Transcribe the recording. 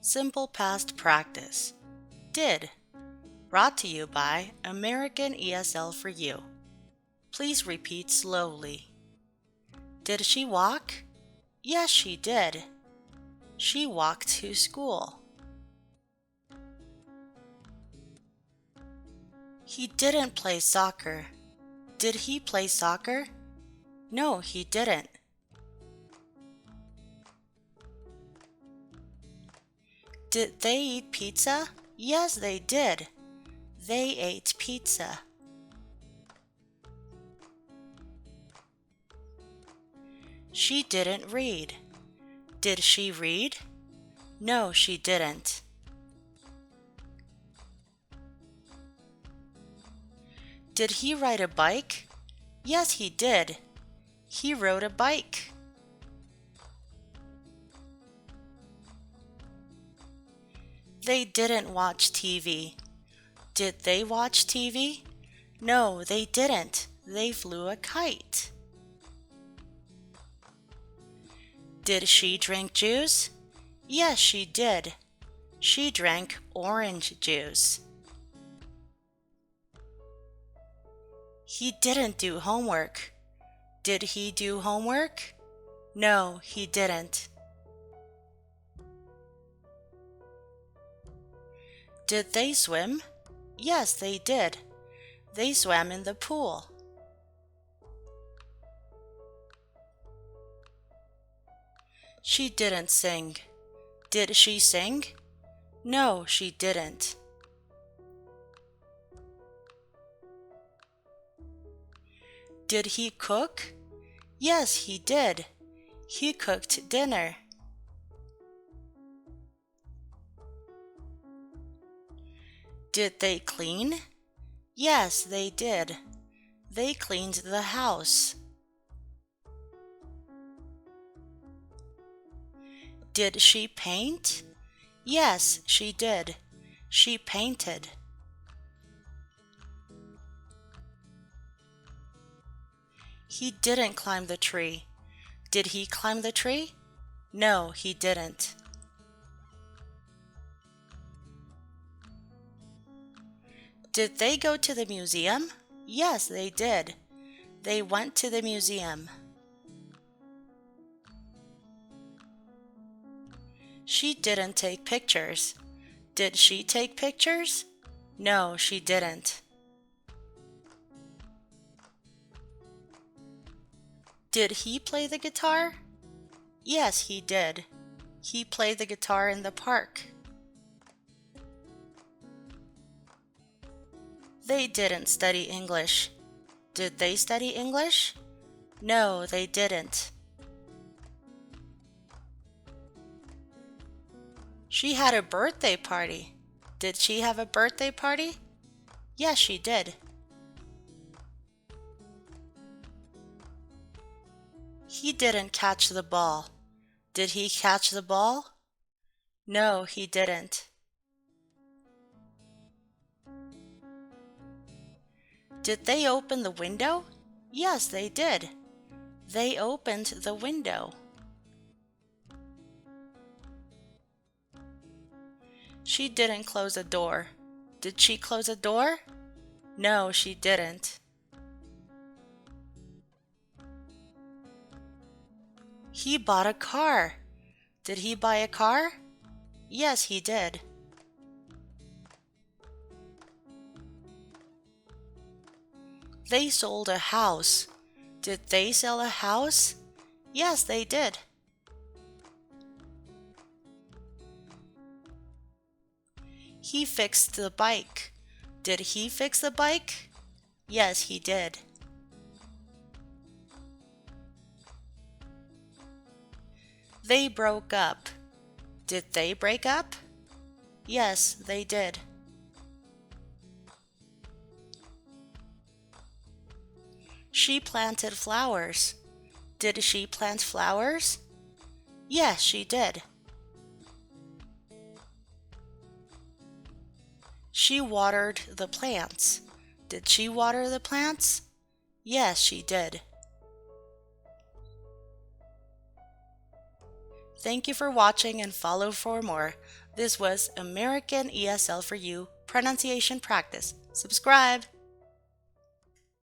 Simple Past Practice. Did. Brought to you by American ESL for You. Please repeat slowly. Did she walk? Yes, she did. She walked to school. He didn't play soccer. Did he play soccer? No, he didn't. Did they eat pizza? Yes, they did. They ate pizza. She didn't read. Did she read? No, she didn't. Did he ride a bike? Yes, he did. He rode a bike. They didn't watch TV. Did they watch TV? No, they didn't. They flew a kite. Did she drink juice? Yes, she did. She drank orange juice. He didn't do homework. Did he do homework? No, he didn't. Did they swim? Yes, they did. They swam in the pool. She didn't sing. Did she sing? No, she didn't. Did he cook? Yes, he did. He cooked dinner. Did they clean? Yes, they did. They cleaned the house. Did she paint? Yes, she did. She painted. He didn't climb the tree. Did he climb the tree? No, he didn't. Did they go to the museum? Yes, they did. They went to the museum. She didn't take pictures. Did she take pictures? No, she didn't. Did he play the guitar? Yes, he did. He played the guitar in the park. They didn't study English. Did they study English? No, they didn't. She had a birthday party. Did she have a birthday party? Yes, she did. He didn't catch the ball. Did he catch the ball? No, he didn't. Did they open the window? Yes, they did. They opened the window. She didn't close the door. Did she close the door? No, she didn't. He bought a car. Did he buy a car? Yes, he did. They sold a house. Did they sell a house? Yes, they did. He fixed the bike. Did he fix the bike? Yes, he did. They broke up. Did they break up? Yes, they did. She planted flowers. Did she plant flowers? Yes, she did. She watered the plants. Did she water the plants? Yes, she did. Thank you for watching and follow for more. This was American ESL for You pronunciation practice. Subscribe!